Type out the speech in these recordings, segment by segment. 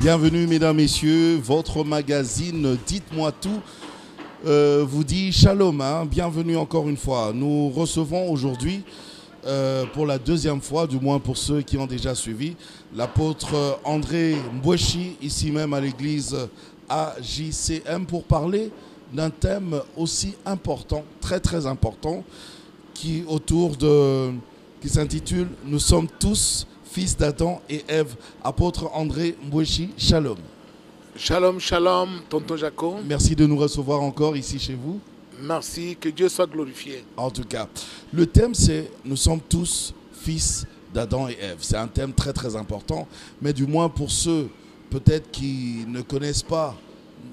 Bienvenue mesdames, messieurs, votre magazine Dites-moi tout vous dit shalom, bienvenue encore une fois. Nous recevons aujourd'hui, pour la deuxième fois, du moins pour ceux qui ont déjà suivi, l'apôtre André Mbweshi, ici même à l'église AJCM, pour parler d'un thème aussi important, très très important, qui s'intitule « Nous sommes tous fils d'Adam et Ève ». Apôtre André Mbweshi, shalom. Shalom, shalom, tonton Jaco. Merci de nous recevoir encore ici chez vous. Merci, que Dieu soit glorifié. En tout cas, le thème c'est « Nous sommes tous fils d'Adam et Ève ». C'est un thème très très important, mais du moins pour ceux peut-être qui ne connaissent pas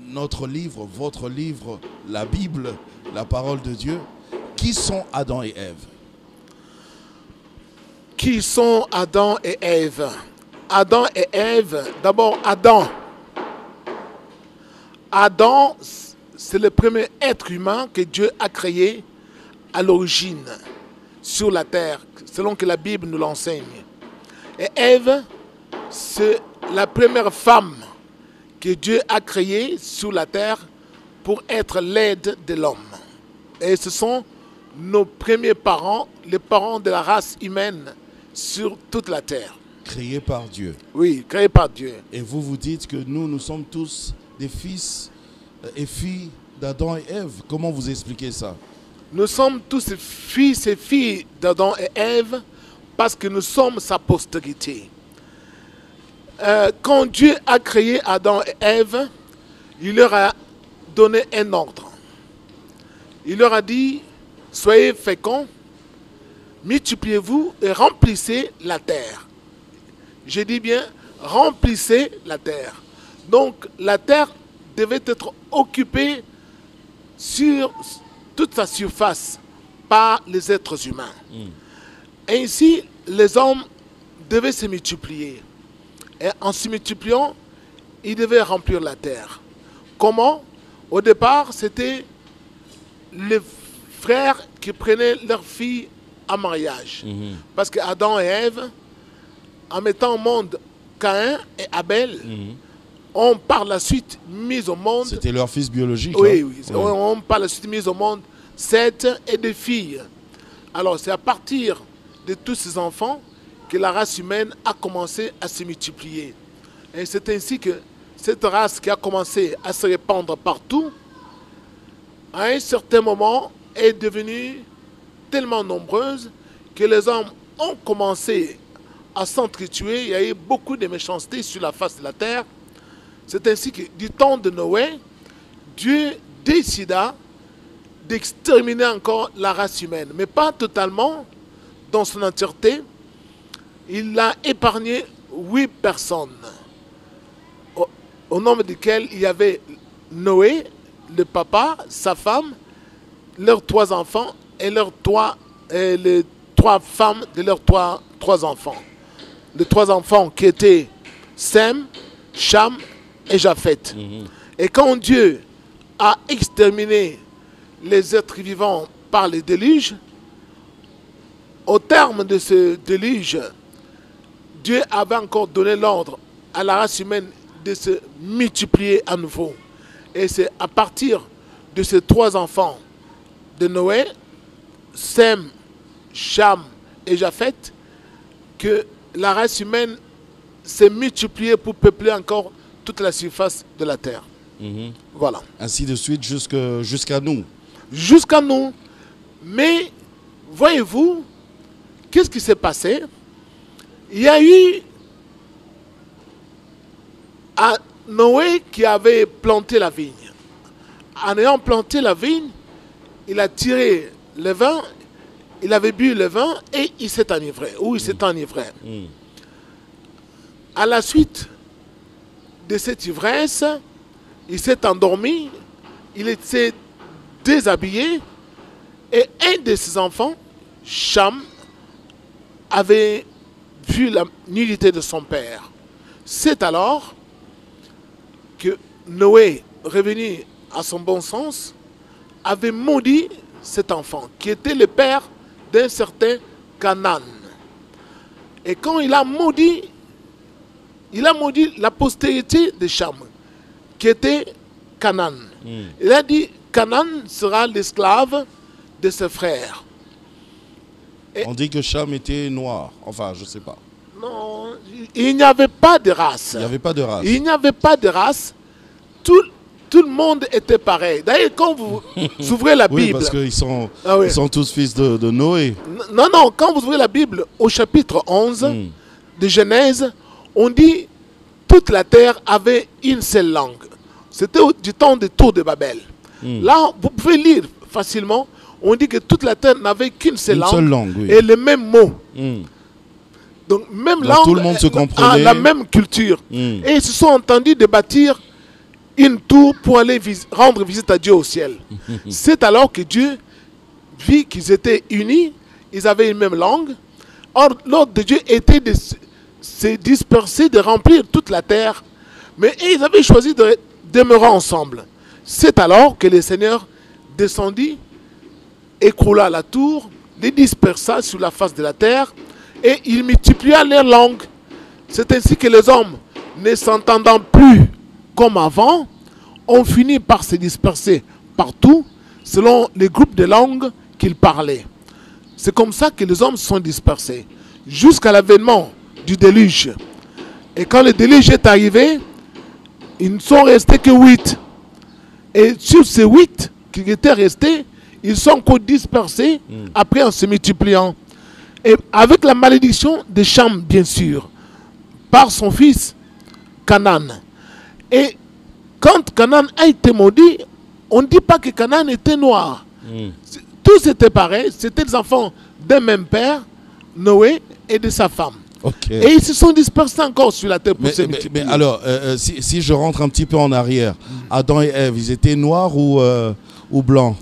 notre livre, votre livre, la Bible, la parole de Dieu, qui sont Adam et Ève? Qui sont Adam et Ève? Adam et Ève, d'abord Adam. Adam, c'est le premier être humain que Dieu a créé à l'origine sur la terre, selon que la Bible nous l'enseigne. Et Ève, c'est la première femme que Dieu a créée sur la terre pour être l'aide de l'homme. Et ce sont nos premiers parents, les parents de la race humaine sur toute la terre. Créés par Dieu. Oui, créés par Dieu. Et vous dites que nous sommes tous des fils et filles d'Adam et Ève. Comment vous expliquez ça? Nous sommes tous fils et filles d'Adam et Ève parce que nous sommes sa postérité. Quand Dieu a créé Adam et Ève, il leur a donné un ordre. Il leur a dit, soyez féconds, multipliez-vous et remplissez la terre. Je dis bien, remplissez la terre. Donc la terre devait être occupée sur toute sa surface par les êtres humains. Ainsi, les hommes devaient se multiplier. Et en se multipliant, ils devaient remplir la terre. Comment? Au départ, c'était les frères qui prenaient leurs filles en mariage. Parce que Adam et Ève, en mettant au monde Caïn et Abel, ont par la suite mis au monde... C'était leur fils biologique. Oui, ont par la suite mis au monde 7 et 2 filles. Alors c'est à partir de tous ces enfants que la race humaine a commencé à se multiplier. Et c'est ainsi que cette race qui a commencé à se répandre partout, à un certain moment, est devenue tellement nombreuse que les hommes ont commencé à s'entretuer. Il y a eu beaucoup de méchanceté sur la face de la terre. C'est ainsi que du temps de Noé, Dieu décida d'exterminer encore la race humaine, mais pas totalement dans son entièreté. Il a épargné 8 personnes, au nombre desquelles il y avait Noé, le papa, sa femme, leurs 3 enfants et les 3 femmes de leurs 3 enfants. Les 3 enfants qui étaient Sem, Cham et Japheth. Et quand Dieu a exterminé les êtres vivants par le déluge, au terme de ce déluge, Dieu avait encore donné l'ordre à la race humaine de se multiplier à nouveau. Et c'est à partir de ces 3 enfants de Noé, Sem, Cham et Japheth, que la race humaine s'est multipliée pour peupler encore toute la surface de la terre. Voilà. Ainsi de suite jusqu'à nous. Jusqu'à nous. Mais, voyez-vous, qu'est-ce qui s'est passé? Il y a eu Noé qui avait planté la vigne. En ayant planté la vigne, il a tiré le vin, il avait bu le vin et il s'est enivré. Ou il s'est enivré. À la suite de cette ivresse, il s'est endormi, il s'est déshabillé et un de ses enfants, Cham, avait vu la nudité de son père. C'est alors que Noé, revenu à son bon sens, avait maudit cet enfant qui était le père d'un certain Canaan. Et quand il a maudit la postérité de Cham, qui était Canaan. Il a dit, Canaan sera l'esclave de ses frères. On dit que Cham était noir. Enfin, je ne sais pas. Non, il n'y avait pas de race. Il n'y avait pas de race. Il n'y avait pas de race. Tout le monde était pareil. D'ailleurs, quand vous ouvrez la Oui, Bible... parce qu'ils sont, Ah oui. ils sont tous fils de Noé. Non, quand vous ouvrez la Bible au chapitre 11 de Genèse, on dit toute la terre avait une seule langue. C'était du temps des tours de Babel. Là, vous pouvez lire facilement. On dit que toute la terre n'avait qu'une seule langue, oui. et les mêmes mots. Donc, même langue, tout le monde se comprenait. la même culture. Et ils se sont entendus de bâtir une tour pour aller rendre visite à Dieu au ciel. C'est alors que Dieu vit qu'ils étaient unis, ils avaient une même langue. Or, l'ordre de Dieu était de se disperser, de remplir toute la terre. Mais ils avaient choisi de demeurer ensemble. C'est alors que le Seigneur descendit, écroula la tour, les dispersa sur la face de la terre, et il multiplia leurs langues. C'est ainsi que les hommes, ne s'entendant plus comme avant, ont fini par se disperser partout, selon les groupes de langues qu'ils parlaient. C'est comme ça que les hommes se sont dispersés, jusqu'à l'avènement du déluge. Et quand le déluge est arrivé, ils ne sont restés que 8. Et sur ces 8 qui étaient restés, ils sont encore dispersés, après en se multipliant. Et avec la malédiction de Cham, bien sûr, par son fils Canaan. Et quand Canaan a été maudit, on ne dit pas que Canaan était noir. Tous étaient pareils, c'était des enfants d'un même père, Noé, et de sa femme. Okay. Et ils se sont dispersés encore sur la terre pour se multiplier. Mais alors, si je rentre un petit peu en arrière, Adam et Ève, ils étaient noirs ou blancs?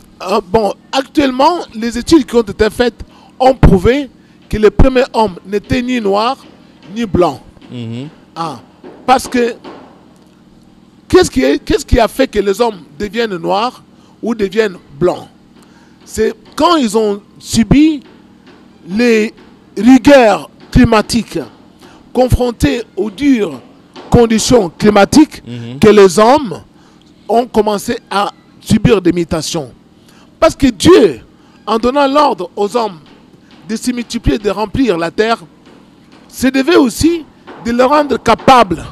Bon, actuellement, les études qui ont été faites ont prouvé que le premier homme n'était ni noir ni blanc. Parce que qu'est-ce qui a fait que les hommes deviennent noirs ou deviennent blancs? C'est quand ils ont subi les rigueurs climatiques, confrontés aux dures conditions climatiques, que les hommes ont commencé à subir des mutations. Parce que Dieu, en donnant l'ordre aux hommes de se multiplier, de remplir la terre, se devait aussi de les rendre capables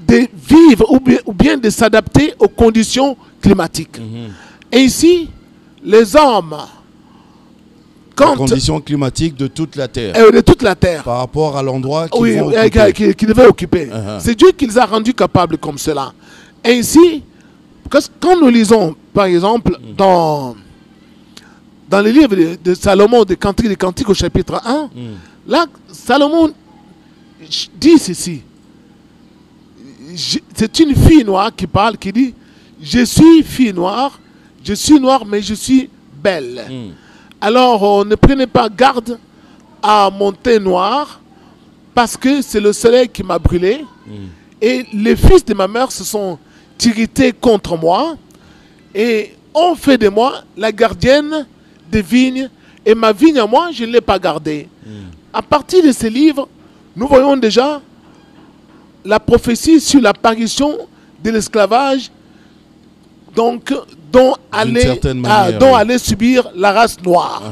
de vivre ou bien de s'adapter aux conditions climatiques. Et ici, les hommes, les conditions climatiques de toute la terre. De toute la terre. Par rapport à l'endroit qu'ils qu'ils devaient occuper. C'est Dieu qui les a rendus capables comme cela. Et ici, quand nous lisons, par exemple, dans le livre de Salomon, des Cantiques au chapitre 1, là, Salomon dit ceci. C'est une fille noire qui parle, qui dit, je suis fille noire, je suis noire, mais je suis belle. Alors, ne prenez pas garde à mon teint noir, parce que c'est le soleil qui m'a brûlé. Et les fils de ma mère se sont irrités contre moi et ont fait de moi la gardienne des vignes. Et ma vigne à moi, je ne l'ai pas gardée. À partir de ces livres, nous voyons déjà la prophétie sur l'apparition de l'esclavage, donc dont allait subir la race noire.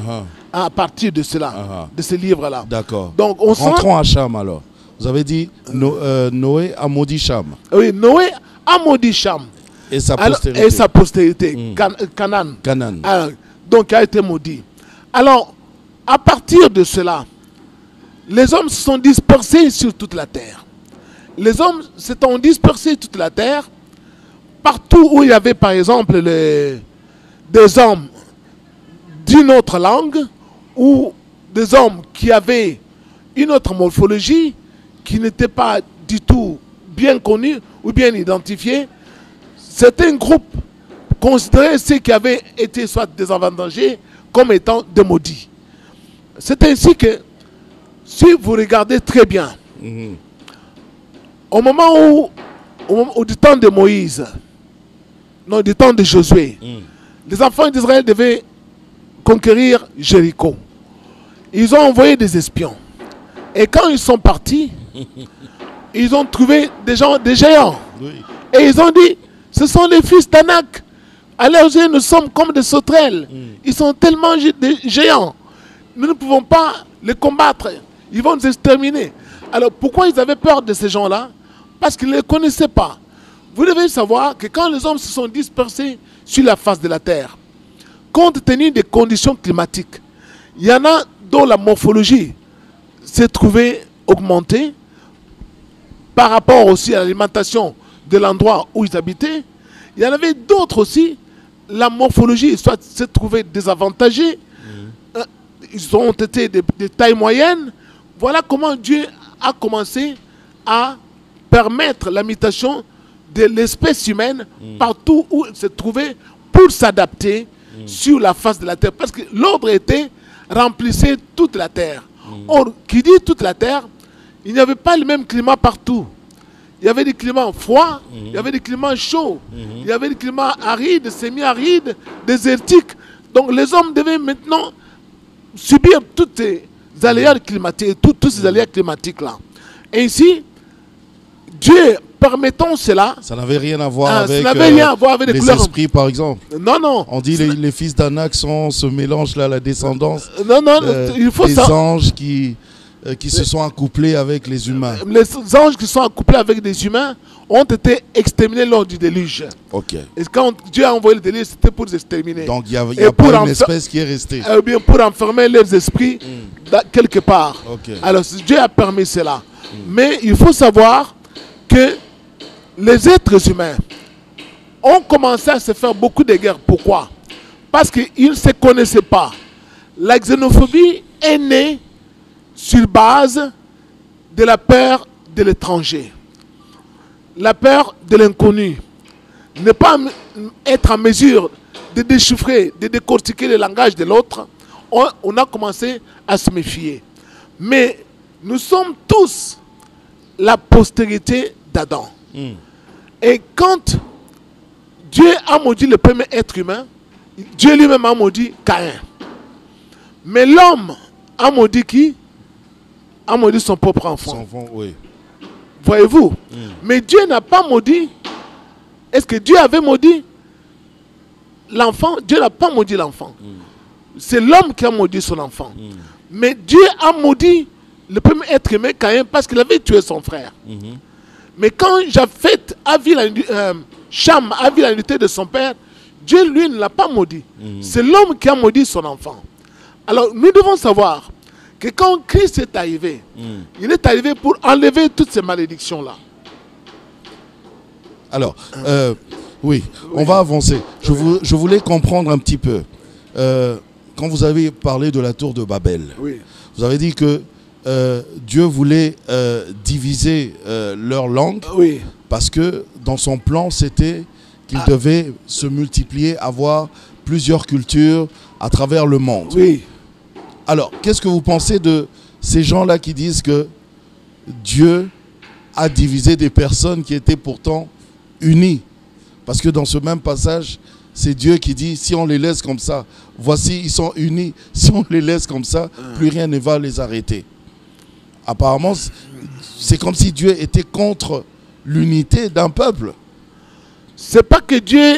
À partir de cela, de ce livre-là. D'accord. Donc rentrons à Cham alors. Vous avez dit Noé a maudit Cham. Oui, Noé a maudit Cham. Et sa postérité. Et sa postérité, Canaan. Alors, donc, a été maudit. Alors, à partir de cela, les hommes se sont dispersés sur toute la terre. Les hommes se sont dispersés sur toute la terre. Partout où il y avait, par exemple, des hommes d'une autre langue ou des hommes qui avaient une autre morphologie qui n'était pas du tout bien connue ou bien identifiée, c'était un groupe considéré ceux qui avaient été soit désavantagés comme étant des maudits. C'est ainsi que, si vous regardez très bien, au moment où du temps de Moïse, non, du temps de Josué, les enfants d'Israël devaient conquérir Jéricho. ils ont envoyé des espions. Et quand ils sont partis, ils ont trouvé des géants. Oui. Et ils ont dit, ce sont les fils d'Anak. À leurs yeux, nous sommes comme des sauterelles. Ils sont tellement des géants. Nous ne pouvons pas les combattre. Ils vont nous exterminer. Alors pourquoi ils avaient peur de ces gens-là? Parce qu'ils ne les connaissaient pas. Vous devez savoir que quand les hommes se sont dispersés sur la face de la terre, compte tenu des conditions climatiques, il y en a dont la morphologie s'est trouvée augmentée par rapport aussi à l'alimentation de l'endroit où ils habitaient. Il y en avait d'autres aussi, la morphologie s'est trouvée désavantagée. Ils ont été de taille moyenne. Voilà comment Dieu a commencé à permettre la mutation de l'espèce humaine partout où elle se trouvait pour s'adapter sur la face de la terre. Parce que l'ordre était remplissez toute la terre. Or, qui dit toute la terre, il n'y avait pas le même climat partout. Il y avait des climats froids, il y avait des climats chauds, il y avait des climats arides, semi-arides, désertiques. Donc les hommes devaient maintenant subir toutes ces aléas climatiques, tous ces aléas climatiques-là. Et ici, Dieu permettant cela... Ça n'avait rien à voir avec, les les couleurs. esprits, par exemple. Non, non. On dit les fils d'Anak sont ce mélange-là, la descendance Non, non, il faut des ça. anges qui se sont accouplés avec les humains. Les anges qui sont accouplés avec des humains ont été exterminés lors du déluge. Ok. Et quand Dieu a envoyé le déluge, c'était pour les exterminer. Donc il n'y a pas une espèce qui est restée. Bien pour enfermer leurs esprits quelque part. Ok. Alors Dieu a permis cela. Mais il faut savoir que les êtres humains ont commencé à se faire beaucoup de guerres. Pourquoi? Parce qu'ils ne se connaissaient pas. La xénophobie est née sur base de la peur de l'étranger, la peur de l'inconnu, ne pas être en mesure de déchiffrer, de décortiquer le langage de l'autre. On a commencé à se méfier. Mais nous sommes tous la postérité d'Adam. Et quand Dieu a maudit le premier être humain, Dieu lui-même a maudit Caïn. Mais l'homme a maudit qui? A maudit son propre enfant. Son enfant, oui. Voyez-vous? Mais Dieu n'a pas maudit. Est-ce que Dieu avait maudit l'enfant? Dieu n'a pas maudit l'enfant. C'est l'homme qui a maudit son enfant. Mais Dieu a maudit le premier être humain, Caïn, parce qu'il avait tué son frère. Mais quand Japheth a vu Cham a vu la nudité de son père, Dieu lui ne l'a pas maudit. C'est l'homme qui a maudit son enfant. Alors nous devons savoir que quand Christ est arrivé, il est arrivé pour enlever toutes ces malédictions-là. Alors, oui, on va avancer. Je voulais comprendre un petit peu. Quand vous avez parlé de la tour de Babel, vous avez dit que Dieu voulait diviser leur langue parce que dans son plan, c'était qu'ils devaient se multiplier, avoir plusieurs cultures à travers le monde. Alors, qu'est-ce que vous pensez de ces gens-là qui disent que Dieu a divisé des personnes qui étaient pourtant unies? Parce que dans ce même passage, c'est Dieu qui dit, si on les laisse comme ça, voici, ils sont unis, si on les laisse comme ça, plus rien ne va les arrêter. Apparemment, c'est comme si Dieu était contre l'unité d'un peuple. C'est pas que Dieu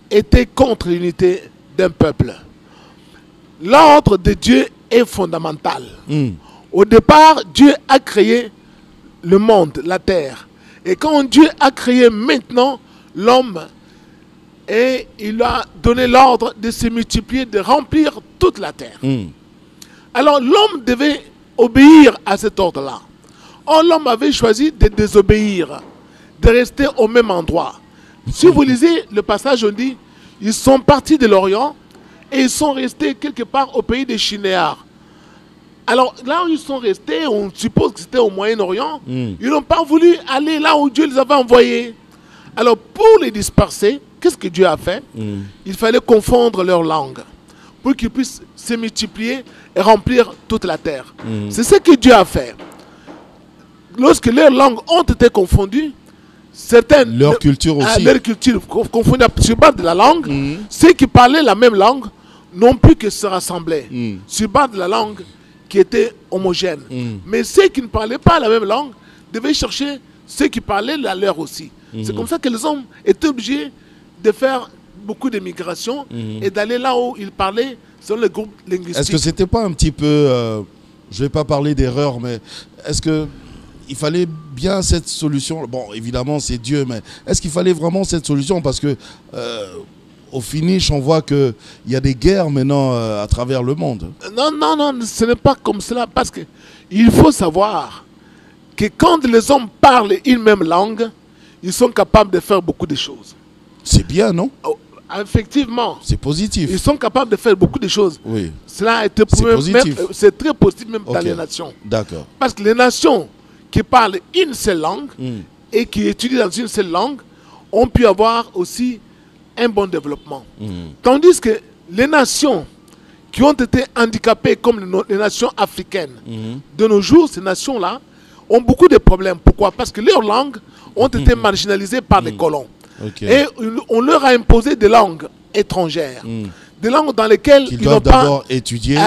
était contre l'unité d'un peuple. L'ordre de Dieu est fondamental. Au départ, Dieu a créé le monde, la terre. Et quand Dieu a créé maintenant l'homme, et il a donné l'ordre de se multiplier, de remplir toute la terre. Alors l'homme devait obéir à cet ordre-là. Or l'homme avait choisi de désobéir, de rester au même endroit. Si vous lisez le passage, on dit, ils sont partis de l'Orient et ils sont restés quelque part au pays des Shinéars. Alors là où ils sont restés, on suppose que c'était au Moyen-Orient, ils n'ont pas voulu aller là où Dieu les avait envoyés. Alors pour les disperser, qu'est-ce que Dieu a fait? Il fallait confondre leur langue pour qu'ils puissent se multiplier et remplir toute la terre. C'est ce que Dieu a fait. Lorsque leurs langues ont été confondues, certaines... Leur culture aussi. Leur culture confondue sur base de la langue, ceux qui parlaient la même langue n'ont plus que se rassembler. Sur base de la langue, qui étaient homogènes. Mais ceux qui ne parlaient pas la même langue devaient chercher ceux qui parlaient la leur aussi. C'est comme ça que les hommes étaient obligés de faire beaucoup d'émigration et d'aller là où ils parlaient selon le groupe linguistique. Est-ce que c'était pas un petit peu, je vais pas parler d'erreur, mais est-ce que il fallait bien cette solution? Bon, évidemment, c'est Dieu, mais est-ce qu'il fallait vraiment cette solution? Parce que au finish, on voit qu'il y a des guerres maintenant à travers le monde. Non, non, non, ce n'est pas comme cela. Parce qu'il faut savoir que quand les hommes parlent une même langue, ils sont capables de faire beaucoup de choses. C'est bien, non? Oh, effectivement. C'est positif. Ils sont capables de faire beaucoup de choses. Oui. Cela a été prouvé. C'est très positif même dans les nations. D'accord. Parce que les nations qui parlent une seule langue et qui étudient dans une seule langue ont pu avoir aussi un bon développement. Tandis que les nations qui ont été handicapées comme les nations africaines, de nos jours, ces nations-là ont beaucoup de problèmes. Pourquoi? Parce que leurs langues ont été marginalisées par les colons. Et on leur a imposé des langues étrangères. Des langues dans lesquelles ils doivent d'abord étudier,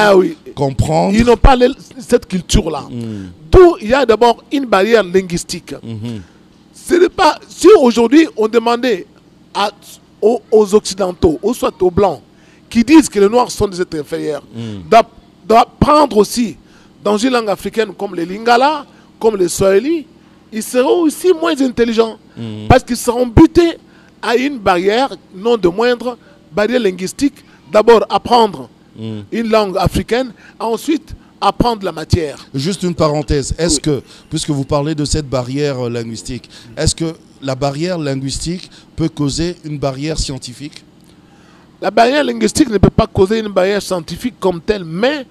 comprendre. Ils n'ont pas cette culture-là. D'où il y a d'abord une barrière linguistique. Ce n'est pas, si aujourd'hui on demandait aux Occidentaux, ou soit aux Blancs, qui disent que les Noirs sont des êtres inférieurs, d'apprendre aussi dans une langue africaine comme les Lingala, comme les Swahili, ils seront aussi moins intelligents. Parce qu'ils seront butés à une barrière, non de moindre, barrière linguistique. D'abord apprendre une langue africaine, ensuite apprendre la matière. Juste une parenthèse, est-ce que, puisque vous parlez de cette barrière linguistique, est-ce que la barrière linguistique peut causer une barrière scientifique? La barrière linguistique ne peut pas causer une barrière scientifique comme telle, mais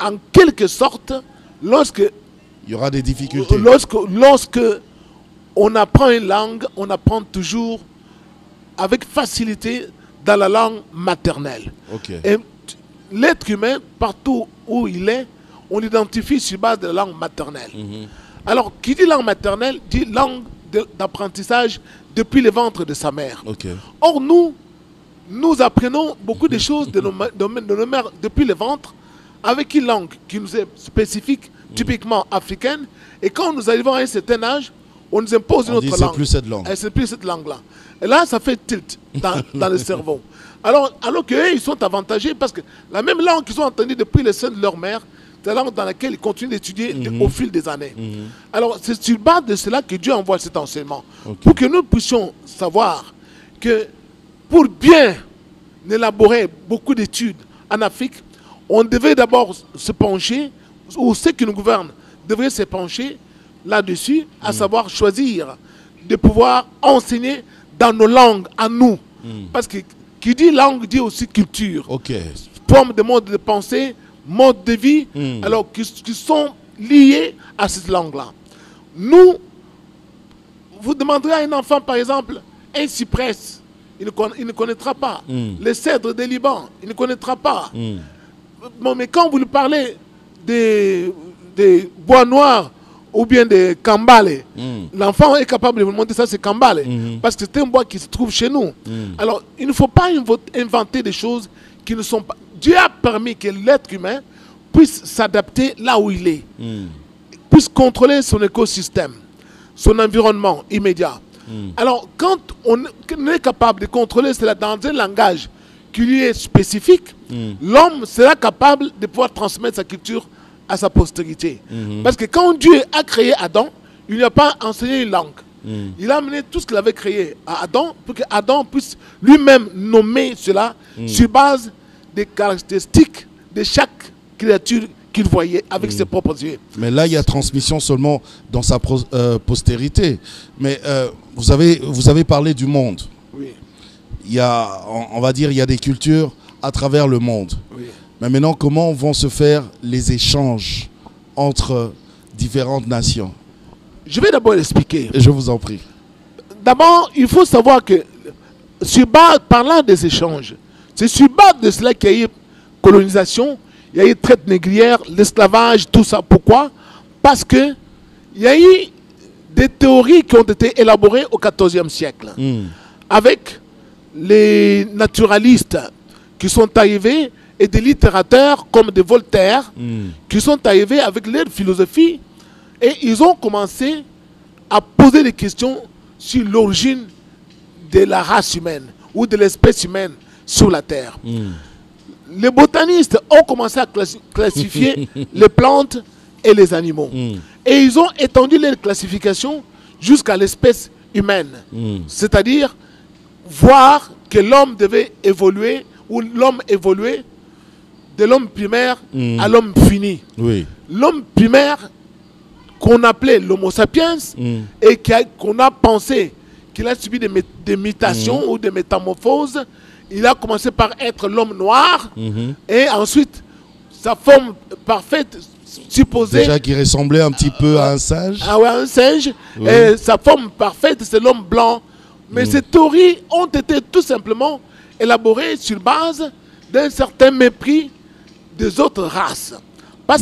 en quelque sorte, lorsque il y aura des difficultés. Lorsque on apprend une langue, on apprend toujours avec facilité dans la langue maternelle. Et l'être humain, partout où il est, on l'identifie sur base de la langue maternelle. Alors, qui dit langue maternelle, dit langue d'apprentissage depuis le ventre de sa mère. Or, nous apprenons beaucoup de choses de nos mères depuis le ventre, avec une langue qui nous est spécifique, typiquement africaine. Et quand nous arrivons à un certain âge, on nous impose une autre langue. C'est plus cette langue. C'est plus cette langue-là. Et là, ça fait tilt dans le cerveau. Alors qu'eux, ils sont avantagés parce que la même langue qu'ils ont entendue depuis le sein de leur mère, c'est la langue dans laquelle ils continuent d'étudier au fil des années. Alors, c'est sur base de cela que Dieu envoie cet enseignement. Pour que nous puissions savoir que pour bien élaborer beaucoup d'études en Afrique, on devait d'abord se pencher, ou ceux qui nous gouvernent devraient se pencher là-dessus, à savoir choisir de pouvoir enseigner dans nos langues, à nous. Parce que qui dit langue dit aussi culture, forme de mode de pensée, mode de vie, alors qui sont liés à cette langue-là. Nous, vous demanderez à un enfant, par exemple, un cyprès, il ne connaîtra pas. Les cèdres des Liban, il ne connaîtra pas. Bon, mais quand vous lui parlez des bois noirs ou bien des kambale, l'enfant est capable de vous montrer ça, c'est kambale. Parce que c'est un bois qui se trouve chez nous. Alors, il ne faut pas inventer des choses qui ne sont pas... Dieu a permis que l'être humain puisse s'adapter là où il est. Puisse contrôler son écosystème, son environnement immédiat. Alors, quand on est capable de contrôler cela dans un langage qui lui est spécifique, l'homme sera capable de pouvoir transmettre sa culture à sa postérité. Parce que quand Dieu a créé Adam, il n'y a pas enseigné une langue. Il a amené tout ce qu'il avait créé à Adam pour que Adam puisse lui-même nommer cela sur base des caractéristiques de chaque créature qu'il voyait avec ses propres yeux. Mais là, il y a transmission seulement dans sa postérité. Mais vous avez parlé du monde. Oui. Il y a, on va dire, il y a des cultures à travers le monde. Oui. Mais maintenant, comment vont se faire les échanges entre différentes nations? Je vais d'abord expliquer. Je vous en prie. D'abord, il faut savoir que, parlant des échanges, c'est sur base de cela qu'il y a eu colonisation, il y a eu traite négrière, l'esclavage, tout ça. Pourquoi? Parce qu'il y a eu des théories qui ont été élaborées au XIVe siècle. Avec les naturalistes qui sont arrivés et des littérateurs comme de Voltaire qui sont arrivés avec leur philosophie et ils ont commencé à poser des questions sur l'origine de la race humaine ou de l'espèce humaine sur la Terre. Les botanistes ont commencé à classifier les plantes et les animaux. Et ils ont étendu leur classification jusqu'à l'espèce humaine. C'est-à-dire voir que l'homme devait évoluer, ou l'homme évoluait de l'homme primaire à l'homme fini. L'homme primaire qu'on appelait l'homo sapiens et qu'on a pensé qu'il a subi des mutations ou des métamorphoses. Il a commencé par être l'homme noir et ensuite sa forme parfaite supposée... Déjà qui ressemblait un petit peu à un singe. Ah ouais, un singe. Et sa forme parfaite, c'est l'homme blanc. Mais ces théories ont été tout simplement élaborées sur base d'un certain mépris des autres races.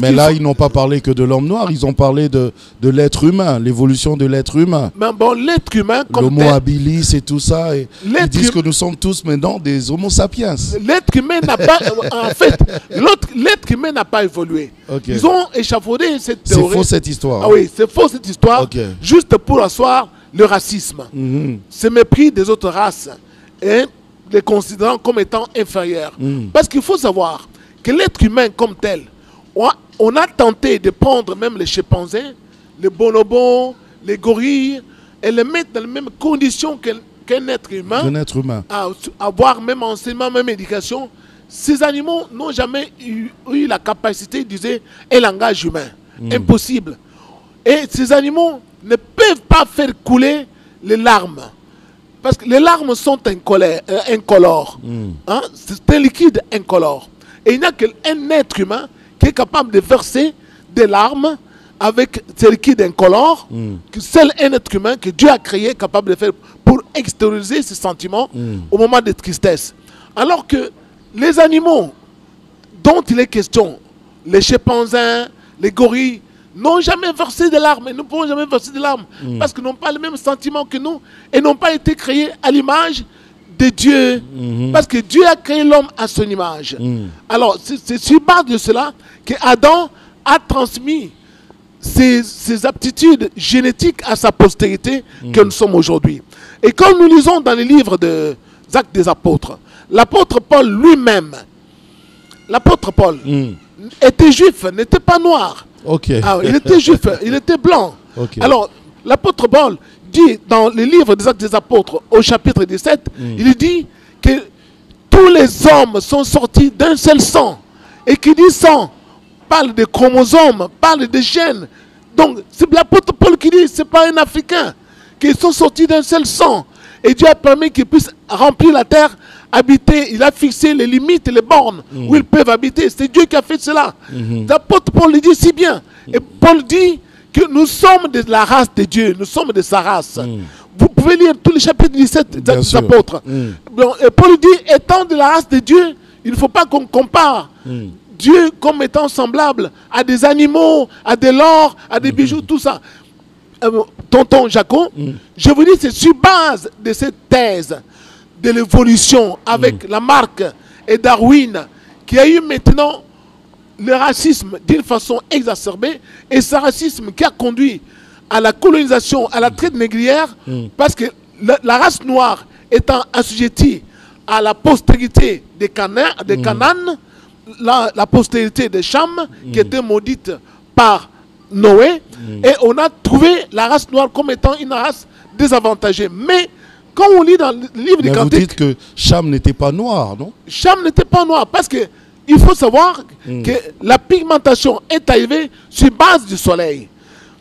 Mais là, ils n'ont pas parlé que de l'homme noir, ils ont parlé de l'être humain, l'évolution de l'être humain. Mais bon, l'être humain comme l'homo habilis et tout ça. Et ils disent que nous sommes tous maintenant des homo sapiens. L'être humain n'a pas... en fait, l'être humain n'a pas évolué. Ils ont échafaudé cette théorie. C'est faux cette histoire. Ah oui, c'est faux cette histoire. Juste pour asseoir le racisme. Ce mépris des autres races. Et les considérant comme étant inférieurs. Parce qu'il faut savoir que l'être humain comme tel... On a tenté de prendre même les chimpanzés, les bonobos, les gorilles, et les mettre dans les mêmes conditions qu'un être humain. Avoir même enseignement, même éducation. Ces animaux n'ont jamais eu la capacité d'user un langage humain. Impossible. Et ces animaux ne peuvent pas faire couler les larmes. Parce que les larmes sont incolores. C'est un liquide incolore. Et il n'y a qu'un être humain qui est capable de verser des larmes avec ces liquides incolores, que seul un être humain que Dieu a créé est capable de faire pour extérioriser ses sentiments au moment de tristesse. Alors que les animaux dont il est question, les chimpanzés, les gorilles, n'ont jamais versé de larmes et ne pourront jamais verser de larmes parce qu'ils n'ont pas le même sentiment que nous et n'ont pas été créés à l'image de Dieu, parce que Dieu a créé l'homme à son image. Alors, c'est sur base de cela que Adam a transmis ses aptitudes génétiques à sa postérité que nous sommes aujourd'hui. Et comme nous lisons dans les livres des Actes des Apôtres, l'apôtre Paul lui-même, l'apôtre Paul était juif, n'était pas noir. Il était juif, il était blanc. Alors, l'apôtre Paul dit dans le livre des Actes des Apôtres au chapitre 17, il dit que tous les hommes sont sortis d'un seul sang. Et qui dit sang parle de chromosomes, parle de gènes. Donc c'est l'apôtre Paul qui dit, c'est pas un Africain, qu'ils sont sortis d'un seul sang. Et Dieu a permis qu'ils puissent remplir la terre, habiter. Il a fixé les limites et les bornes où ils peuvent habiter. C'est Dieu qui a fait cela. L'apôtre Paul le dit si bien. Et Paul dit que nous sommes de la race de Dieu, nous sommes de sa race. Vous pouvez lire tous les chapitres 17 des apôtres. Et Paul dit, étant de la race de Dieu, il ne faut pas qu'on compare Dieu comme étant semblable à des animaux, à de l'or, à des bijoux, tout ça. Tonton Jaco, je vous dis, c'est sur base de cette thèse de l'évolution avec Lamarck et Darwin qu'il y a eu maintenant le racisme d'une façon exacerbée, et ce racisme qui a conduit à la colonisation, à la traite négrière, parce que la race noire étant assujettie à la postérité des Canaan, la postérité des Cham, qui était maudite par Noé, et on a trouvé la race noire comme étant une race désavantagée. Mais quand on lit dans le livre des Cantiques... Vous dites que Cham n'était pas noir, non? Cham n'était pas noir, parce que il faut savoir que la pigmentation est arrivée sur base du soleil.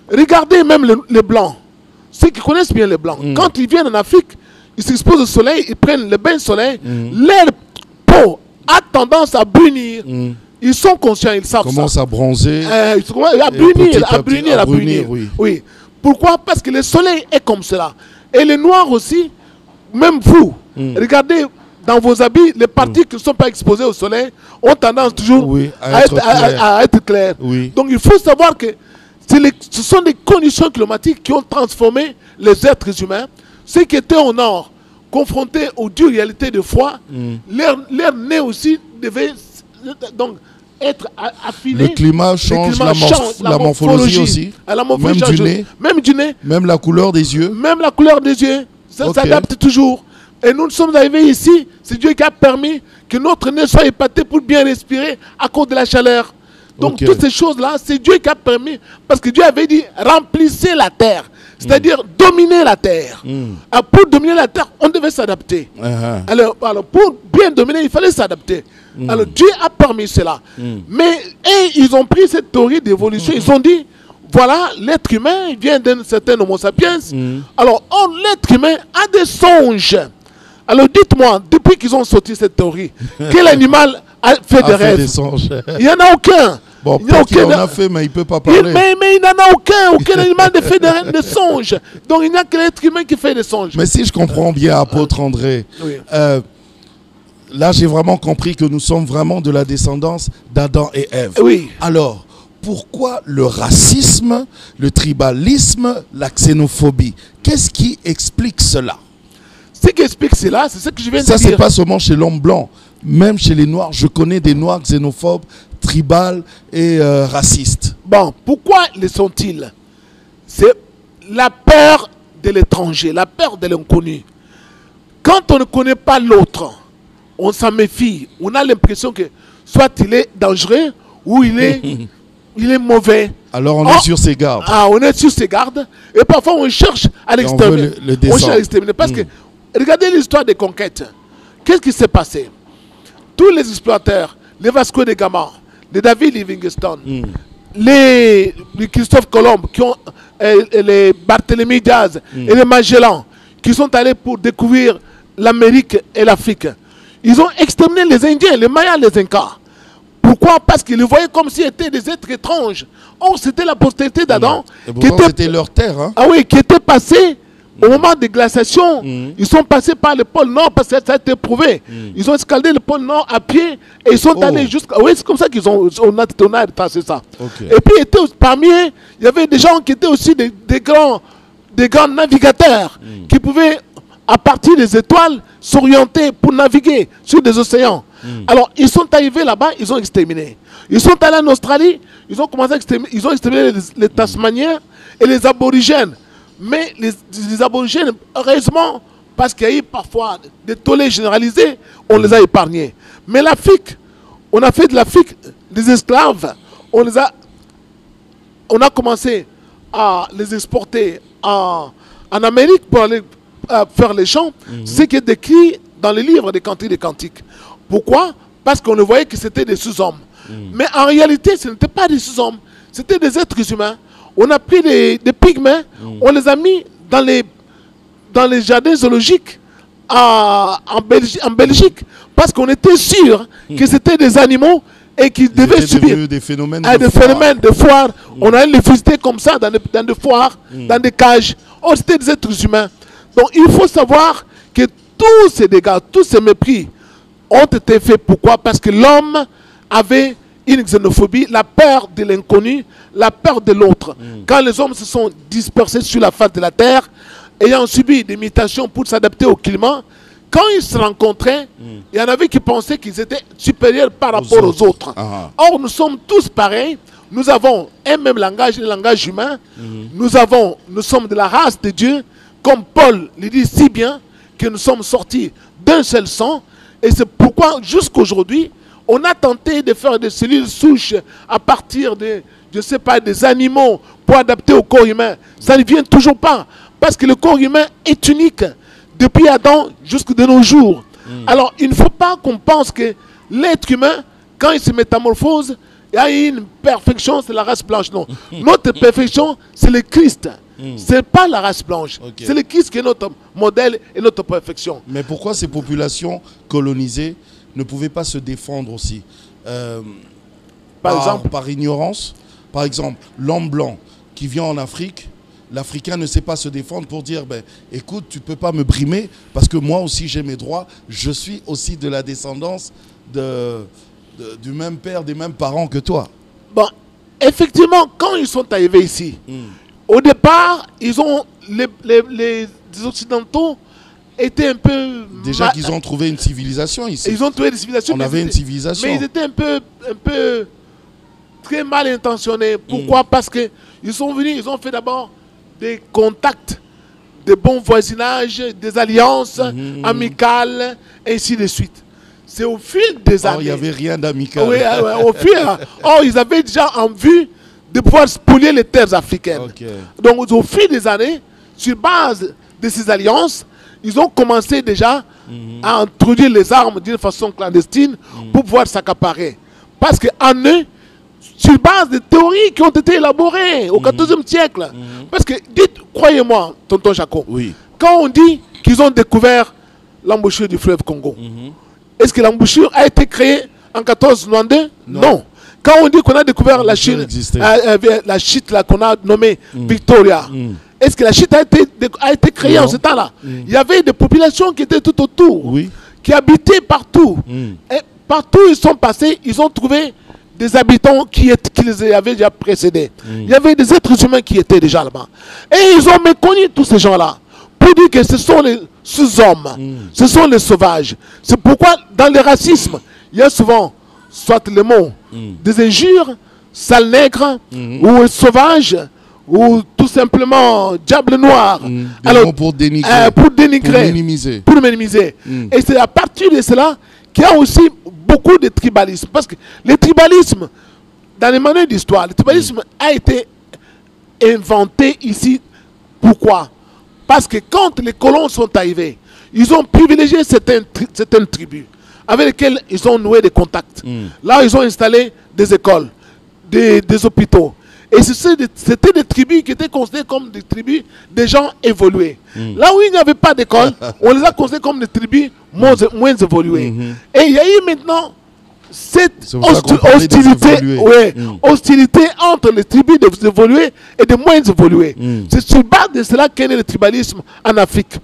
Regardez même les blancs. Ceux qui connaissent bien les blancs, quand ils viennent en Afrique, ils s'exposent au soleil, ils prennent le bain de soleil, leur peau a tendance à brunir. Ils sont conscients, ils savent ça. Commence à bronzer. À brunir. Oui. Pourquoi? Parce que le soleil est comme cela. Et les noirs aussi, même vous, regardez dans vos habits, les parties qui ne sont pas exposées au soleil ont tendance toujours à être claires. Donc il faut savoir que ce sont des conditions climatiques qui ont transformé les êtres humains. Ceux qui étaient au nord, confrontés aux dures réalités de froid, leur nez aussi devait donc être affiné. Le climat change, la morphologie aussi. Même du nez. Même la couleur des yeux. Même la couleur des yeux. Ça s'adapte toujours. Et nous sommes arrivés ici. C'est Dieu qui a permis que notre nez soit épaté pour bien respirer à cause de la chaleur. Donc toutes ces choses-là, c'est Dieu qui a permis. Parce que Dieu avait dit, remplissez la terre. C'est-à-dire dominer la terre. Alors, pour dominer la terre, on devait s'adapter. Alors, pour bien dominer, il fallait s'adapter. Alors Dieu a permis cela. Mais ils ont pris cette théorie d'évolution. Ils ont dit, voilà, l'être humain vient d'un certain homo sapiens. Alors, l'être humain a des songes. Alors dites-moi, depuis qu'ils ont sorti cette théorie, quel animal a fait des rêves? Des songes. Il n'y en a aucun. Bon, peut-être qu'il en a fait, mais il ne peut pas parler. Mais il n'en a aucun animal ne fait des songes. Donc il n'y a que l'être humain qui fait des songes. Mais si je comprends bien, apôtre André, là j'ai vraiment compris que nous sommes vraiment de la descendance d'Adam et Ève. Oui. Alors, pourquoi le racisme, le tribalisme, la xénophobie? Qu'est-ce qui explique cela? Ce qui explique cela, c'est ce que je viens de dire. Ça, c'est pas seulement chez l'homme blanc. Même chez les Noirs, je connais des Noirs xénophobes, tribales et racistes. Bon, pourquoi le sont-ils? C'est la peur de l'étranger, la peur de l'inconnu. Quand on ne connaît pas l'autre, on s'en méfie. On a l'impression que soit il est dangereux ou il est mauvais. Alors on est sur ses gardes. Ah, on est sur ses gardes. Et parfois on cherche à l'exterminer. On cherche à l'exterminer. Parce que, regardez l'histoire des conquêtes. Qu'est-ce qui s'est passé? Tous les explorateurs, les Vasco de Gama, les David Livingstone, les Christophe Colomb, les Barthélemy Diaz et les Magellan, qui sont allés pour découvrir l'Amérique et l'Afrique, ils ont exterminé les Indiens, les Mayas, les Incas. Pourquoi? Parce qu'ils les voyaient comme s'ils étaient des êtres étranges. Or, c'était la postérité d'Adam. C'était leur terre. Hein? Ah oui, qui était passée au moment des glaciations. Ils sont passés par le pôle Nord parce que ça a été prouvé. Ils ont escaladé le pôle Nord à pied et ils sont allés jusqu'à... Oui, c'est comme ça qu'on a tracé ça. Et puis, parmi eux, il y avait des gens qui étaient aussi des grands navigateurs qui pouvaient, à partir des étoiles, s'orienter pour naviguer sur des océans. Alors, ils sont arrivés là-bas, ils ont exterminé. Ils sont allés en Australie, ils ont commencé à exterminer, ils ont exterminé les Tasmaniens et les aborigènes. Mais les aborigènes, heureusement, parce qu'il y a eu parfois des tollés généralisés, on les a épargnés. Mais l'Afrique, on a fait de l'Afrique des esclaves. On a commencé à les exporter en Amérique pour aller faire les champs. Ce qui est décrit dans les livres des Cantiques des Cantiques. Pourquoi? Parce qu'on le voyait que c'était des sous-hommes. Mais en réalité, ce n'étaient pas des sous-hommes. C'était des êtres humains. On a pris des pygmées, on les a mis dans les jardins zoologiques en Belgique. Parce qu'on était sûr que c'était des animaux et qu'ils devaient subir des phénomènes de foire. On allait les visiter comme ça dans des foires, dans des cages. Oh, c'était des êtres humains. Donc il faut savoir que tous ces dégâts, tous ces mépris ont été faits. Pourquoi? Parce que l'homme avait une xénophobie, la peur de l'inconnu, la peur de l'autre. Quand les hommes se sont dispersés sur la face de la terre, ayant subi des mutations pour s'adapter au climat, quand ils se rencontraient, il y en avait qui pensaient qu'ils étaient supérieurs par rapport aux autres. Or, nous sommes tous pareils. Nous avons un même langage, le langage humain. Nous sommes de la race de Dieu, comme Paul le dit si bien, que nous sommes sortis d'un seul sang. Et c'est pourquoi, jusqu'aujourd'hui, on a tenté de faire des cellules souches à partir de, je sais pas, des animaux pour adapter au corps humain. Ça ne vient toujours pas. Parce que le corps humain est unique depuis Adam jusqu'à de nos jours. Alors, il ne faut pas qu'on pense que l'être humain, quand il se métamorphose, il y a une perfection, c'est la race blanche. Non. Notre perfection, c'est le Christ. Ce n'est pas la race blanche. C'est le Christ qui est notre modèle et notre perfection. Mais pourquoi ces populations colonisées ne pouvaient pas se défendre aussi par ignorance? Par exemple, l'homme blanc qui vient en Afrique, l'Africain ne sait pas se défendre pour dire ben, écoute, tu ne peux pas me brimer parce que moi aussi j'ai mes droits, je suis aussi de la descendance du même père, des mêmes parents que toi. Bon, effectivement, quand ils sont arrivés ici, au départ, les Occidentaux étaient un peu... Déjà qu'ils ont trouvé une civilisation ici. Ils ont trouvé des civilisations. On avait une civilisation. Mais ils étaient un peu très mal intentionnés. Pourquoi? Parce qu'ils sont venus, ils ont fait d'abord des contacts, des bons voisinages, des alliances amicales, ainsi de suite. C'est au fil des années. Il n'y avait rien d'amical. Oui, au fil. Ils avaient déjà en vue de pouvoir spolier les terres africaines. Okay. Donc, au fil des années, sur base de ces alliances, ils ont commencé déjà à introduire les armes d'une façon clandestine pour pouvoir s'accaparer. Parce qu'en eux, sur base de théories qui ont été élaborées au XIVe siècle. Parce que, croyez-moi, tonton Jaco, oui. Quand on dit qu'ils ont découvert l'embouchure du fleuve Congo, est-ce que l'embouchure a été créée en 1492? Non. Quand on dit qu'on a découvert la Chine, la chute qu'on a nommée Victoria, est-ce que la chute a été créée en ce temps-là? Il y avait des populations qui étaient tout autour, qui habitaient partout. Et partout où ils sont passés, ils ont trouvé des habitants qui les avaient déjà précédés. Il y avait des êtres humains qui étaient déjà là-bas. Et ils ont méconnu tous ces gens-là pour dire que ce sont les sous-hommes, ce sont les sauvages. C'est pourquoi dans le racisme, il y a souvent soit le mot des injures, sale nègre, ou sauvage, ou tout simplement diable noir. Alors, pour dénigrer, pour minimiser. Pour minimiser. Et c'est à partir de cela qu'il y a aussi beaucoup de tribalisme. Parce que le tribalisme, dans les manuels d'histoire, le tribalisme a été inventé ici. Pourquoi? Parce que quand les colons sont arrivés, ils ont privilégié certaines tribus avec lesquelles ils ont noué des contacts. Là, ils ont installé des écoles, des hôpitaux. Et c'était des tribus qui étaient considérées comme des tribus des gens évolués. Là où il n'y avait pas d'école, on les a considérés comme des tribus moins évoluées. Et il y a eu maintenant cette hostilité entre les tribus des évolués et des moins évolués. C'est sur base de cela qu'est né le tribalisme en Afrique.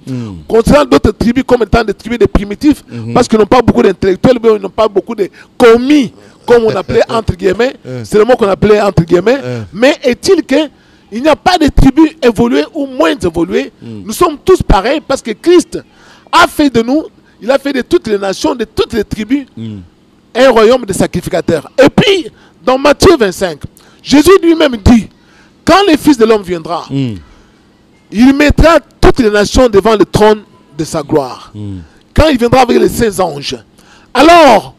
Concernant d'autres tribus comme étant des tribus des primitifs, parce qu'ils n'ont pas beaucoup d'intellectuels, mais ils n'ont pas beaucoup de commis, comme on appelait entre guillemets, c'est le mot qu'on appelait entre guillemets, mais est-il qu'il n'y a pas de tribus évoluées ou moins évoluées? Nous sommes tous pareils parce que Christ a fait de nous, il a fait de toutes les nations, de toutes les tribus, un royaume de sacrificateurs. Et puis, dans Matthieu 25, Jésus lui-même dit, quand le Fils de l'homme viendra, il mettra toutes les nations devant le trône de sa gloire. Quand il viendra avec les 16 anges, alors,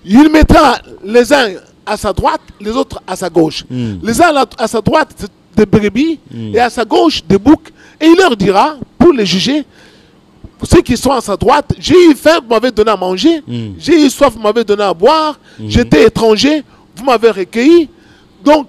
il mettra les uns à sa droite, les autres à sa gauche. Les uns à sa droite, des brebis, et à sa gauche, des boucs. Et il leur dira, pour les juger, ceux qui sont à sa droite, j'ai eu faim, vous m'avez donné à manger. J'ai eu soif, vous m'avez donné à boire. J'étais étranger, vous m'avez recueilli. Donc,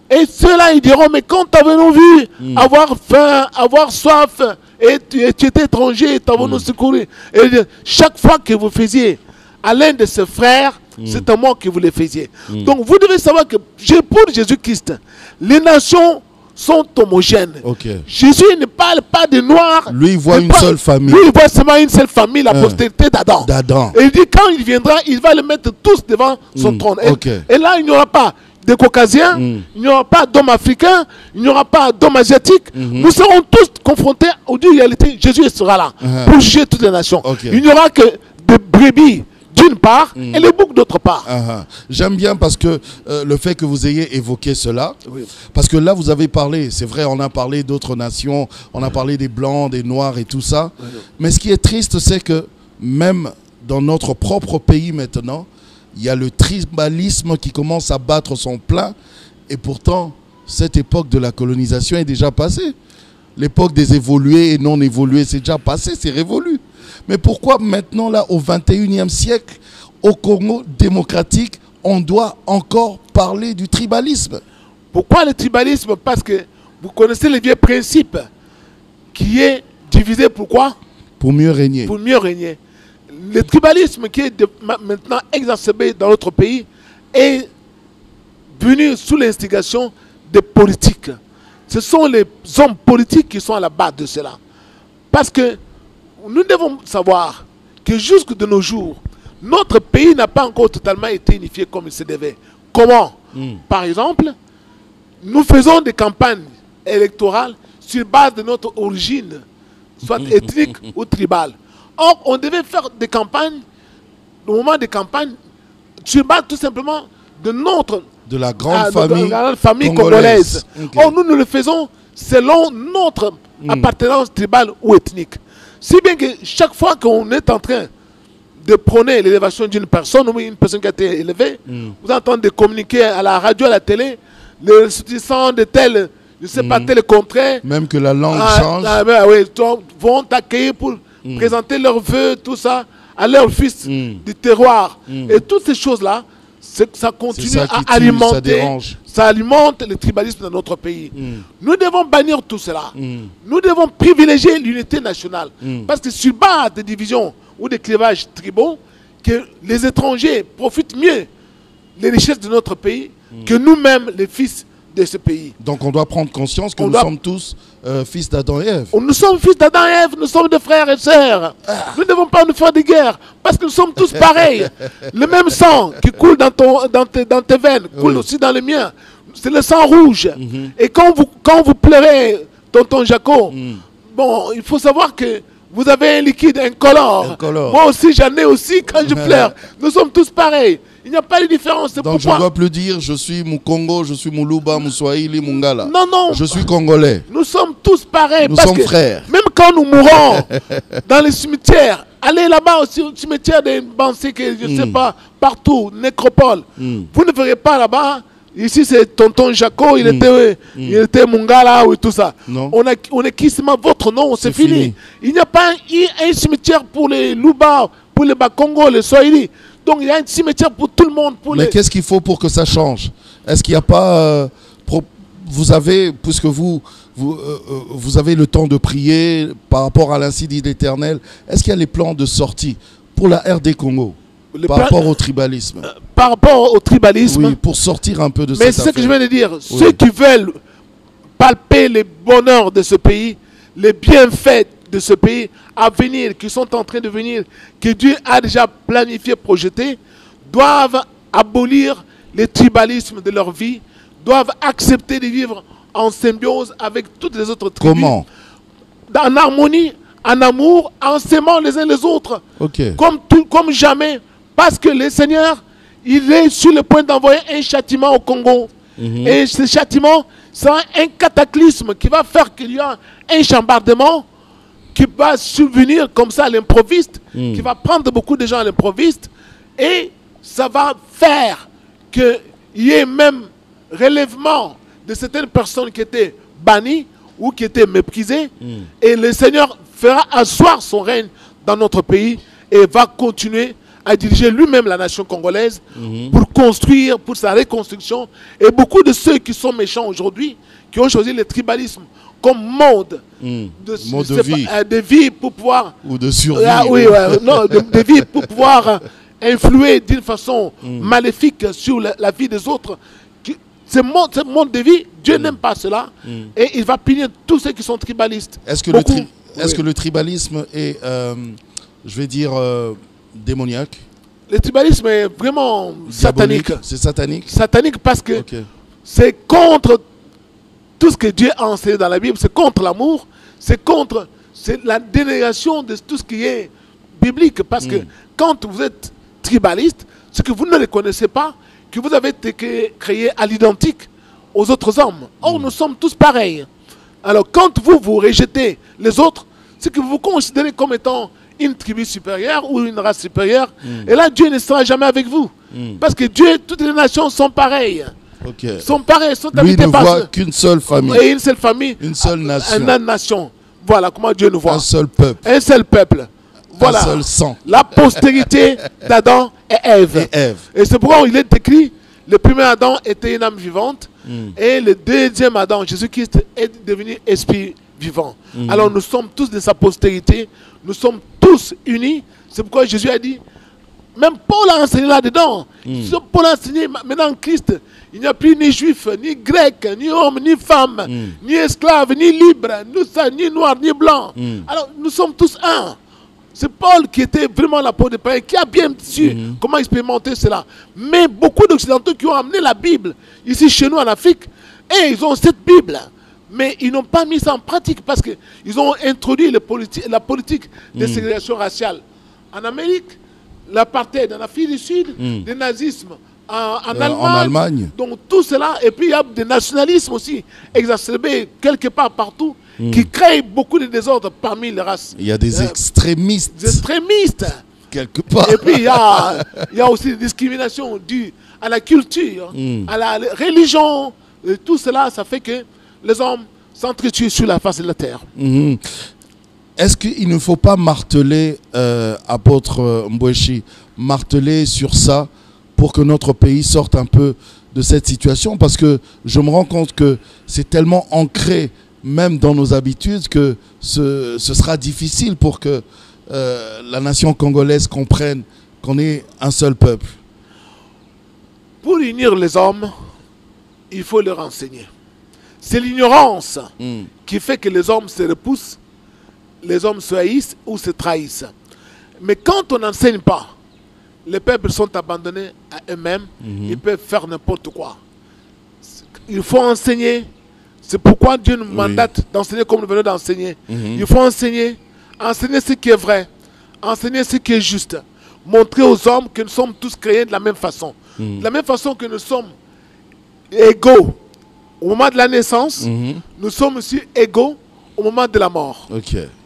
et ceux-là, ils diront, mais quand t'avons-nous vu avoir faim, avoir soif, et tu étais étranger, t'avons-nous secouru. Et chaque fois que vous faisiez à l'un de ses frères, c'est à moi que vous le faisiez. Donc, vous devez savoir que pour Jésus-Christ, les nations sont homogènes. Jésus ne parle pas de noirs. Lui, il voit une seule famille. Lui, il voit seulement une seule famille, la postérité d'Adam. Et il dit, quand il viendra, il va les mettre tous devant son trône. Et là, il n'y aura pas de Caucasiens, il n'y aura pas d'hommes africains, il n'y aura pas d'hommes asiatiques. Nous serons tous confrontés aux deux réalités. Jésus sera là pour juger toutes les nations. Il n'y aura que des brebis d'une part et les boucs d'autre part. J'aime bien parce que le fait que vous ayez évoqué cela, parce que là vous avez parlé, c'est vrai, on a parlé d'autres nations, on a parlé des blancs, des noirs et tout ça, mais ce qui est triste, c'est que même dans notre propre pays maintenant, il y a le tribalisme qui commence à battre son plein, et pourtant cette époque de la colonisation est déjà passée. L'époque des évolués et non évolués, c'est déjà passé, c'est révolu. Mais pourquoi maintenant, là, au 21e siècle, au Congo démocratique, on doit encore parler du tribalisme? Pourquoi le tribalisme? Parce que vous connaissez le vieux principe qui est divisé pourquoi? Pour mieux régner. Pour mieux régner. Le tribalisme qui est maintenant exacerbé dans notre pays est venu sous l'instigation des politiques. Ce sont les hommes politiques qui sont à la base de cela. Parce que nous devons savoir que jusque de nos jours, notre pays n'a pas encore totalement été unifié comme il se devait. Comment? Par exemple, nous faisons des campagnes électorales sur base de notre origine, soit ethnique ou tribale. Or, on devait faire des campagnes, au moment des campagnes, sur base tout simplement de notre De la grande famille, famille congolaise. Okay. Or, nous le faisons selon notre appartenance tribale ou ethnique. Si bien que chaque fois qu'on est en train de prôner l'élévation d'une personne, ou une personne qui a été élevée, vous entendez communiquer à la radio, à la télé, le ressortissant de tel, je ne sais pas, tel contraire. Même que la langue change. Oui, vont t'accueillir pour présenter leurs vœux, tout ça, à leur fils du terroir. Et toutes ces choses-là, ça continue à alimenter, ça alimente le tribalisme dans notre pays. Nous devons bannir tout cela. Nous devons privilégier l'unité nationale. Parce que sur base des divisions ou des clivages tribaux, que les étrangers profitent mieux des richesses de notre pays que nous-mêmes, les fils de ce pays. Donc on doit prendre conscience que nous sommes tous fils d'Adam et Ève. Nous sommes fils d'Adam et Ève, nous sommes des frères et sœurs. Nous ne devons pas nous faire des guerres, parce que nous sommes tous pareils. Le même sang qui coule dans tes veines coule aussi dans le mien. C'est le sang rouge. Et quand vous pleurez, tonton Jaco, bon, il faut savoir que vous avez un liquide incolore. Moi aussi, j'en ai aussi quand je pleure. Nous sommes tous pareils. Il n'y a pas de différence. Donc je ne dois plus dire je suis Mukongo, je suis Muluba, Muswahili, Mungala. Non, non. Je suis congolais. Nous sommes tous pareils. Nous sommes frères. Même quand nous mourons dans les cimetières, allez là-bas aussi au cimetière des Bansé, je ne sais pas, partout, nécropole. Vous ne verrez pas là-bas. Ici, c'est tonton Jaco, il était Mungala ou tout ça. Non. On est qui seulement votre nom, c'est fini. Il n'y a pas un cimetière pour les Luba, pour les Bakongo, les Swahili. Donc il y a un cimetière pour tout le monde. Mais qu'est-ce qu'il faut pour que ça change? Est-ce qu'il n'y a pas... vous avez, puisque vous avez le temps de prier par rapport à l'incendie éternel, est-ce qu'il y a les plans de sortie pour la RD Congo par rapport au tribalisme? Par rapport au tribalisme? Oui, pour sortir un peu de cette Mais affaire. c'est ce que je viens de dire. Oui. Ceux qui veulent palper les bonheurs de ce pays, les bienfaits de ce pays à venir, qui sont en train de venir, que Dieu a déjà planifié, projeté, doivent abolir le tribalisme de leur vie, doivent accepter de vivre en symbiose avec toutes les autres tribus. Comment? En harmonie, en amour, en s'aimant les uns les autres. Okay. Comme jamais. Parce que le Seigneur, il est sur le point d'envoyer un châtiment au Congo. Et ce châtiment sera un cataclysme qui va faire qu'il y a un chambardement qui va subvenir comme ça à l'improviste, qui va prendre beaucoup de gens à l'improviste, et ça va faire qu'il y ait même relèvement de certaines personnes qui étaient bannies ou qui étaient méprisées, et le Seigneur fera asseoir son règne dans notre pays et va continuer à diriger lui-même la nation congolaise pour construire, pour sa reconstruction. Et beaucoup de ceux qui sont méchants aujourd'hui, qui ont choisi le tribalisme comme mode de vie pour pouvoir... Ou de survie. Non, de vie pour pouvoir influer d'une façon maléfique sur la vie des autres. Ce monde de vie, Dieu n'aime pas cela. Et il va punir tous ceux qui sont tribalistes. Est-ce que le tribalisme est, je vais dire, démoniaque? Le tribalisme est vraiment satanique. C'est satanique? Satanique parce que c'est contre tout ce que Dieu a enseigné dans la Bible, c'est contre l'amour, c'est la dénégation de tout ce qui est biblique. Parce que quand vous êtes tribaliste, ce que vous ne le connaissez pas, que vous avez été créé à l'identique aux autres hommes. Or, nous sommes tous pareils. Alors, quand vous rejetez les autres, c'est que vous vous considérez comme étant une tribu supérieure ou une race supérieure. Et là, Dieu ne sera jamais avec vous. Parce que Dieu, toutes les nations sont pareilles. Sont pareilles, sont Lui ne voit qu'une seule famille. Et une seule famille. Une seule nation. Une nation. Voilà comment Dieu nous voit. Un seul peuple. Un seul peuple. Voilà. Un seul sang. La postérité d'Adam et Ève. Et c'est pourquoi il est écrit, le premier Adam était une âme vivante. Et le deuxième Adam, Jésus-Christ, est devenu esprit vivant. Alors nous sommes tous de sa postérité. Nous sommes tous unis. C'est pourquoi Jésus a dit, même Paul a enseigné là-dedans. Paul a enseigné maintenant en Christ. Il n'y a plus ni juif, ni grec, ni homme, ni femme, ni esclave, ni libre, ni noir, ni blanc. Alors nous sommes tous un. C'est Paul qui était vraiment l'apôtre de Paris, qui a bien su comment expérimenter cela. Mais beaucoup d'Occidentaux qui ont amené la Bible ici chez nous en Afrique, et ils ont cette Bible. Mais ils n'ont pas mis ça en pratique parce qu'ils ont introduit la politique de ségrégation raciale. En Amérique, l'apartheid, en Afrique du Sud, le nazisme en Allemagne. Donc tout cela, et puis il y a des nationalismes aussi exacerbés quelque part partout qui créent beaucoup de désordre parmi les races. Il y a des extrémistes. Des extrémistes. Quelque part. Et puis il y a aussi des discriminations dues à la culture, à la religion. Et tout cela, ça fait que les hommes s'entretuent sur la face de la terre. Est-ce qu'il ne faut pas marteler, apôtre Mbweshi, marteler sur ça pour que notre pays sorte un peu de cette situation? Parce que je me rends compte que c'est tellement ancré même dans nos habitudes que ce sera difficile pour que la nation congolaise comprenne qu'on est un seul peuple. Pour unir les hommes, il faut leur enseigner. C'est l'ignorance qui fait que les hommes se repoussent, les hommes se haïssent ou se trahissent. Mais quand on n'enseigne pas, les peuples sont abandonnés à eux-mêmes, ils peuvent faire n'importe quoi. Il faut enseigner. C'est pourquoi Dieu nous mandate d'enseigner comme nous venons d'enseigner. Il faut enseigner ce qui est vrai, enseigner ce qui est juste, montrer aux hommes que nous sommes tous créés de la même façon. De la même façon que nous sommes égaux au moment de la naissance, nous sommes aussi égaux au moment de la mort.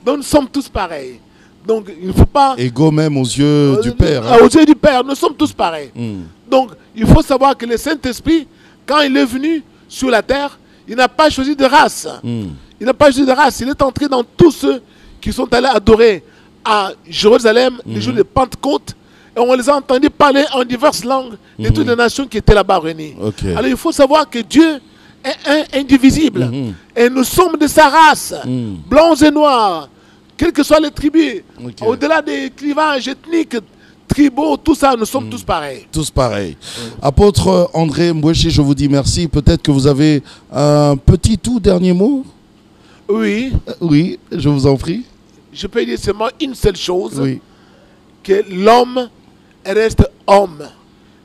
Donc nous sommes tous pareils. Donc il ne faut pas... Égaux même aux yeux du Père. Aux yeux du Père, nous sommes tous pareils. Donc il faut savoir que le Saint-Esprit, quand il est venu sur la terre, il n'a pas choisi de race. Il n'a pas choisi de race. Il est entré dans tous ceux qui sont allés adorer à Jérusalem les jours de Pentecôte. Et on les a entendus parler en diverses langues de toutes les nations qui étaient là-bas réunies. Alors il faut savoir que Dieu est indivisible. Et nous sommes de sa race, blancs et noirs, quelles que soient les tribus. Au-delà des clivages ethniques, tribaux, tout ça, nous sommes tous pareils. Tous pareils. Apôtre André Mbweshi, je vous dis merci. Peut-être que vous avez un petit tout dernier mot? Oui. Oui, je vous en prie. Je peux dire seulement une seule chose. Que l'homme reste homme.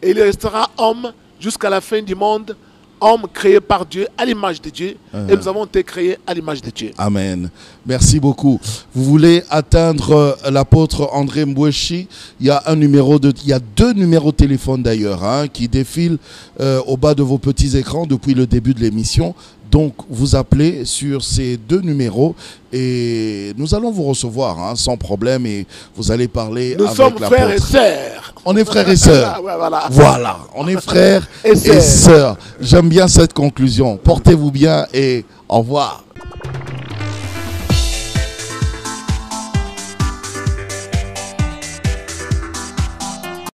Et il restera homme jusqu'à la fin du monde. Homme créé par Dieu, à l'image de Dieu. Et nous avons été créés à l'image de Dieu. Amen. Merci beaucoup. Vous voulez atteindre l'apôtre André Mbweshi, il y a deux numéros de téléphone d'ailleurs qui défilent au bas de vos petits écrans depuis le début de l'émission. Donc, vous appelez sur ces deux numéros et nous allons vous recevoir sans problème et vous allez parler avec l'apôtre. Nous sommes frères et sœurs. On est frères et sœurs. Voilà, on est frères et sœurs. J'aime bien cette conclusion. Portez-vous bien et au revoir.